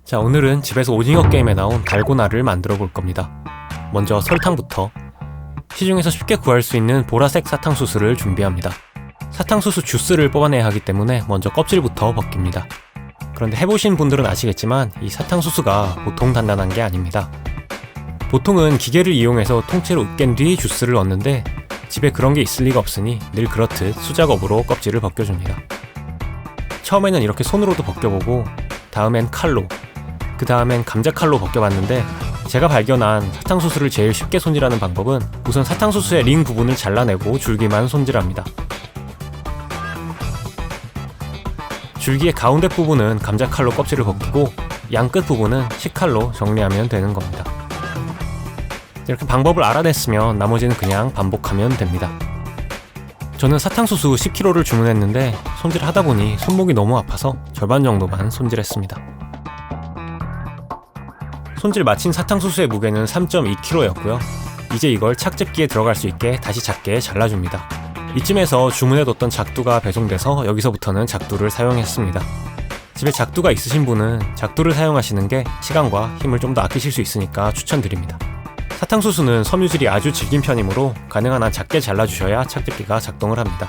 자, 오늘은 집에서 오징어 게임에 나온 달고나를 만들어 볼 겁니다. 먼저 설탕부터. 시중에서 쉽게 구할 수 있는 보라색 사탕수수를 준비합니다. 사탕수수 주스를 뽑아내야 하기 때문에 먼저 껍질부터 벗깁니다. 그런데 해보신 분들은 아시겠지만 이 사탕수수가 보통 단단한 게 아닙니다. 보통은 기계를 이용해서 통째로 으깬 뒤 주스를 넣는데 집에 그런 게 있을 리가 없으니 늘 그렇듯 수작업으로 껍질을 벗겨줍니다. 처음에는 이렇게 손으로도 벗겨보고 다음엔 칼로, 그 다음엔 감자칼로 벗겨봤는데 제가 발견한 사탕수수를 제일 쉽게 손질하는 방법은 우선 사탕수수의 링 부분을 잘라내고 줄기만 손질합니다. 줄기의 가운데 부분은 감자칼로 껍질을 벗기고 양 끝 부분은 식칼로 정리하면 되는 겁니다. 이렇게 방법을 알아냈으면 나머지는 그냥 반복하면 됩니다. 저는 사탕수수 10kg를 주문했는데 손질하다 보니 손목이 너무 아파서 절반 정도만 손질했습니다. 손질 마친 사탕수수의 무게는 3.2kg였고요. 이제 이걸 착즙기에 들어갈 수 있게 다시 작게 잘라줍니다. 이쯤에서 주문해뒀던 작두가 배송돼서 여기서부터는 작두를 사용했습니다. 집에 작두가 있으신 분은 작두를 사용하시는 게 시간과 힘을 좀 더 아끼실 수 있으니까 추천드립니다. 사탕수수는 섬유질이 아주 질긴 편이므로 가능한 한 작게 잘라주셔야 착즙기가 작동을 합니다.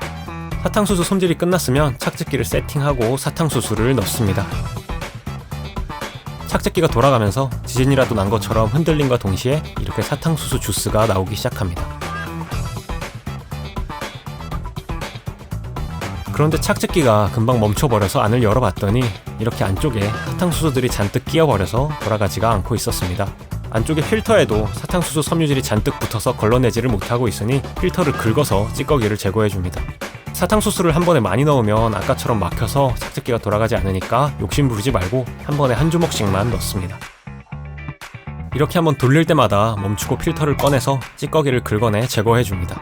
사탕수수 손질이 끝났으면 착즙기를 세팅하고 사탕수수를 넣습니다. 착즙기가 돌아가면서 지진이라도 난 것처럼 흔들림과 동시에 이렇게 사탕수수 주스가 나오기 시작합니다. 그런데 착즙기가 금방 멈춰버려서 안을 열어봤더니 이렇게 안쪽에 사탕수수들이 잔뜩 끼어버려서 돌아가지가 않고 있었습니다. 안쪽에 필터에도 사탕수수 섬유질이 잔뜩 붙어서 걸러내지를 못하고 있으니 필터를 긁어서 찌꺼기를 제거해줍니다. 사탕수수를 한 번에 많이 넣으면 아까처럼 막혀서 착즙기가 돌아가지 않으니까 욕심 부리지 말고 한 번에 한 주먹씩만 넣습니다. 이렇게 한번 돌릴 때마다 멈추고 필터를 꺼내서 찌꺼기를 긁어내 제거해줍니다.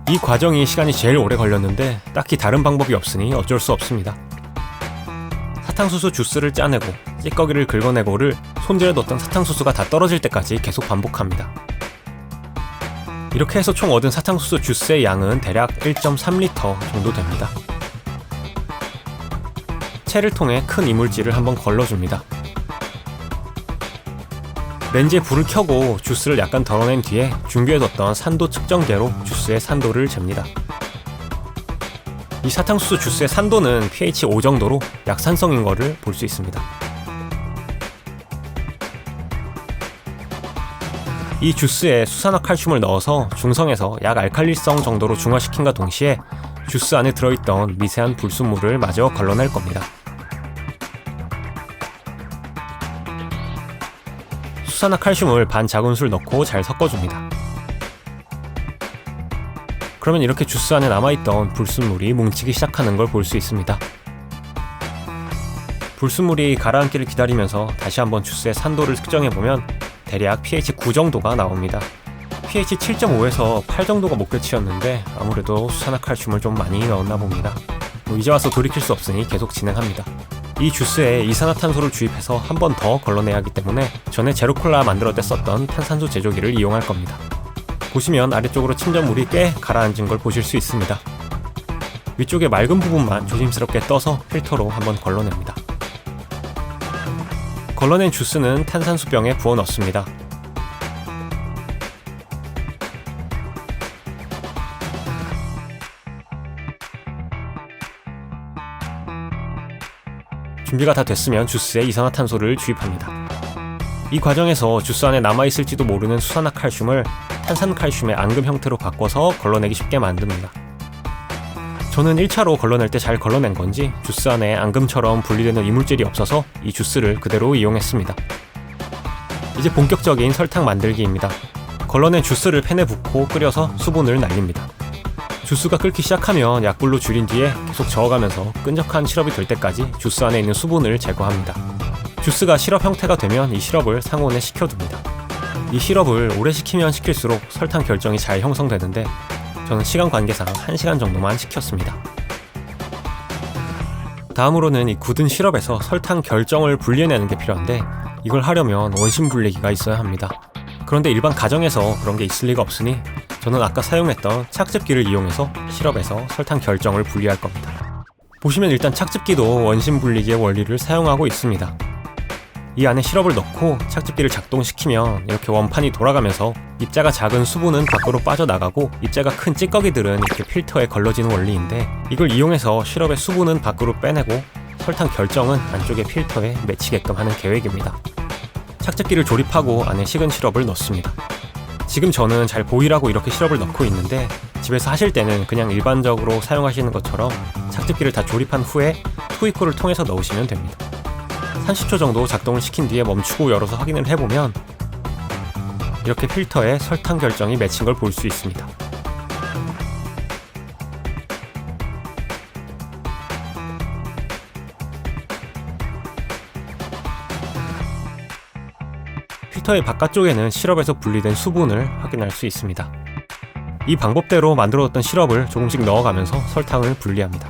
이 과정이 시간이 제일 오래 걸렸는데 딱히 다른 방법이 없으니 어쩔 수 없습니다. 사탕수수 주스를 짜내고 찌꺼기를 긁어내고를 손질해뒀던 사탕수수가 다 떨어질 때까지 계속 반복합니다. 이렇게 해서 총 얻은 사탕수수 주스의 양은 대략 1.3L 정도 됩니다. 채를 통해 큰 이물질을 한번 걸러줍니다. 렌즈에 불을 켜고 주스를 약간 덜어낸 뒤에 준비해뒀던 산도 측정계로 주스의 산도를 잽니다. 이 사탕수수 주스의 산도는 pH 5 정도로 약산성인 거를 볼 수 있습니다. 이 주스에 수산화칼슘을 넣어서 중성에서 약 알칼리성 정도로 중화시킨과 동시에 주스 안에 들어있던 미세한 불순물을 마저 걸러낼 겁니다. 수산화칼슘을 반 작은술 넣고 잘 섞어줍니다. 그러면 이렇게 주스 안에 남아있던 불순물이 뭉치기 시작하는 걸 볼 수 있습니다. 불순물이 가라앉기를 기다리면서 다시 한번 주스의 산도를 측정해보면 대략 pH 9 정도가 나옵니다. pH 7.5에서 8 정도가 목표치였는데 아무래도 수산화칼슘을 좀 많이 넣었나 봅니다. 이제 와서 돌이킬 수 없으니 계속 진행합니다. 이 주스에 이산화탄소를 주입해서 한 번 더 걸러내야 하기 때문에 전에 제로콜라 만들어 때 썼던 탄산수 제조기를 이용할 겁니다. 보시면 아래쪽으로 침전물이 꽤 가라앉은 걸 보실 수 있습니다. 위쪽에 맑은 부분만 조심스럽게 떠서 필터로 한번 걸러냅니다. 걸러낸 주스는 탄산수병에 부어 넣습니다. 준비가 다 됐으면 주스에 이산화탄소를 주입합니다. 이 과정에서 주스 안에 남아있을지도 모르는 수산화칼슘을 탄산칼슘의 앙금 형태로 바꿔서 걸러내기 쉽게 만듭니다. 저는 1차로 걸러낼 때 잘 걸러낸 건지 주스 안에 앙금처럼 분리되는 이물질이 없어서 이 주스를 그대로 이용했습니다. 이제 본격적인 설탕 만들기입니다. 걸러낸 주스를 팬에 붓고 끓여서 수분을 날립니다. 주스가 끓기 시작하면 약불로 줄인 뒤에 계속 저어가면서 끈적한 시럽이 될 때까지 주스 안에 있는 수분을 제거합니다. 주스가 시럽 형태가 되면 이 시럽을 상온에 식혀둡니다. 이 시럽을 오래 식히면 식힐수록 설탕 결정이 잘 형성되는데 저는 시간 관계상 1시간 정도만 식혔습니다. 다음으로는 이 굳은 시럽에서 설탕 결정을 분리해내는 게 필요한데 이걸 하려면 원심 분리기가 있어야 합니다. 그런데 일반 가정에서 그런 게 있을 리가 없으니 저는 아까 사용했던 착즙기를 이용해서 시럽에서 설탕 결정을 분리할 겁니다. 보시면 일단 착즙기도 원심 분리기의 원리를 사용하고 있습니다. 이 안에 시럽을 넣고 착즙기를 작동시키면 이렇게 원판이 돌아가면서 입자가 작은 수분은 밖으로 빠져나가고 입자가 큰 찌꺼기들은 이렇게 필터에 걸러지는 원리인데, 이걸 이용해서 시럽의 수분은 밖으로 빼내고 설탕 결정은 안쪽의 필터에 맺히게끔 하는 계획입니다. 착즙기를 조립하고 안에 식은 시럽을 넣습니다. 지금 저는 잘 보이라고 이렇게 시럽을 넣고 있는데, 집에서 하실 때는 그냥 일반적으로 사용하시는 것처럼 착즙기를 다 조립한 후에 투이코를 통해서 넣으시면 됩니다. 30초 정도 작동을 시킨 뒤에 멈추고 열어서 확인을 해보면 이렇게 필터에 설탕 결정이 맺힌 걸 볼 수 있습니다. 필터의 바깥쪽에는 시럽에서 분리된 수분을 확인할 수 있습니다. 이 방법대로 만들어뒀던 시럽을 조금씩 넣어가면서 설탕을 분리합니다.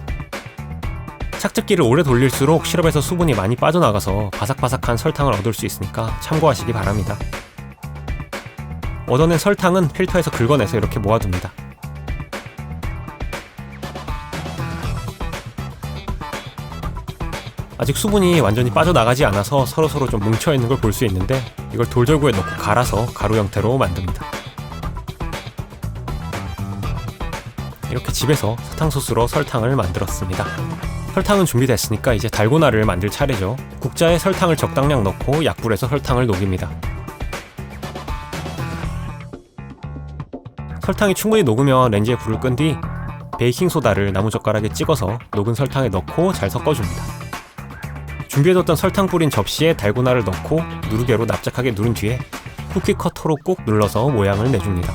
착즙기를 오래 돌릴수록 시럽에서 수분이 많이 빠져나가서 바삭바삭한 설탕을 얻을 수 있으니까 참고하시기 바랍니다. 얻어낸 설탕은 필터에서 긁어내서 이렇게 모아둡니다. 아직 수분이 완전히 빠져나가지 않아서 서로서로 좀 뭉쳐있는 걸 볼 수 있는데, 이걸 돌절구에 넣고 갈아서 가루 형태로 만듭니다. 이렇게 집에서 사탕소스로 설탕을 만들었습니다. 설탕은 준비됐으니까 이제 달고나를 만들 차례죠. 국자에 설탕을 적당량 넣고 약불에서 설탕을 녹입니다. 설탕이 충분히 녹으면 렌지에 불을 끈 뒤 베이킹소다를 나무젓가락에 찍어서 녹은 설탕에 넣고 잘 섞어줍니다. 준비해뒀던 설탕 뿌린 접시에 달고나를 넣고 누르개로 납작하게 누른 뒤에 쿠키 커터로 꾹 눌러서 모양을 내줍니다.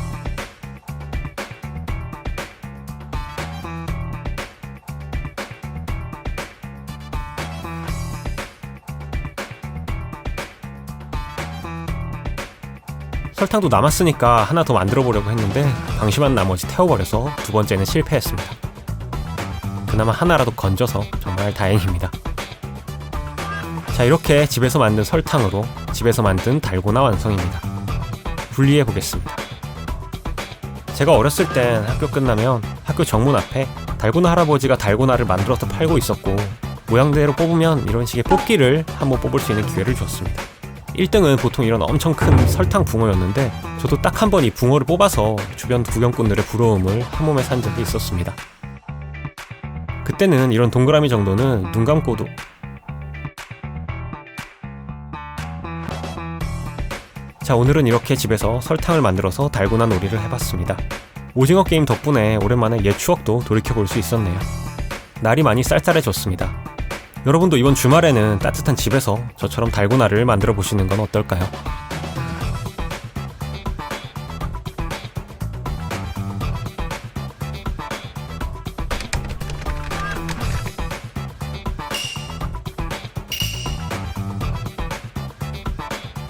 설탕도 남았으니까 하나 더 만들어 보려고 했는데 방심한 나머지 태워버려서 두 번째는 실패했습니다. 그나마 하나라도 건져서 정말 다행입니다. 자, 이렇게 집에서 만든 설탕으로 집에서 만든 달고나 완성입니다. 분리해 보겠습니다. 제가 어렸을 땐 학교 끝나면 학교 정문 앞에 달고나 할아버지가 달고나를 만들어서 팔고 있었고, 모양대로 뽑으면 이런 식의 뽑기를 한번 뽑을 수 있는 기회를 줬습니다. 1등은 보통 이런 엄청 큰 설탕 붕어였는데, 저도 딱 한 번 이 붕어를 뽑아서 주변 구경꾼들의 부러움을 한 몸에 산 적이 있었습니다. 그때는 이런 동그라미 정도는 눈 감고도 자, 오늘은 이렇게 집에서 설탕을 만들어서 달고나 놀이를 해봤습니다. 오징어 게임 덕분에 오랜만에 옛 추억도 돌이켜볼 수 있었네요. 날이 많이 쌀쌀해졌습니다. 여러분도 이번 주말에는 따뜻한 집에서 저처럼 달고나를 만들어 보시는 건 어떨까요?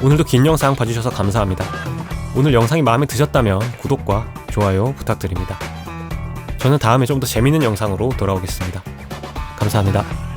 오늘도 긴 영상 봐주셔서 감사합니다. 오늘 영상이 마음에 드셨다면 구독과 좋아요 부탁드립니다. 저는 다음에 좀 더 재밌는 영상으로 돌아오겠습니다. 감사합니다.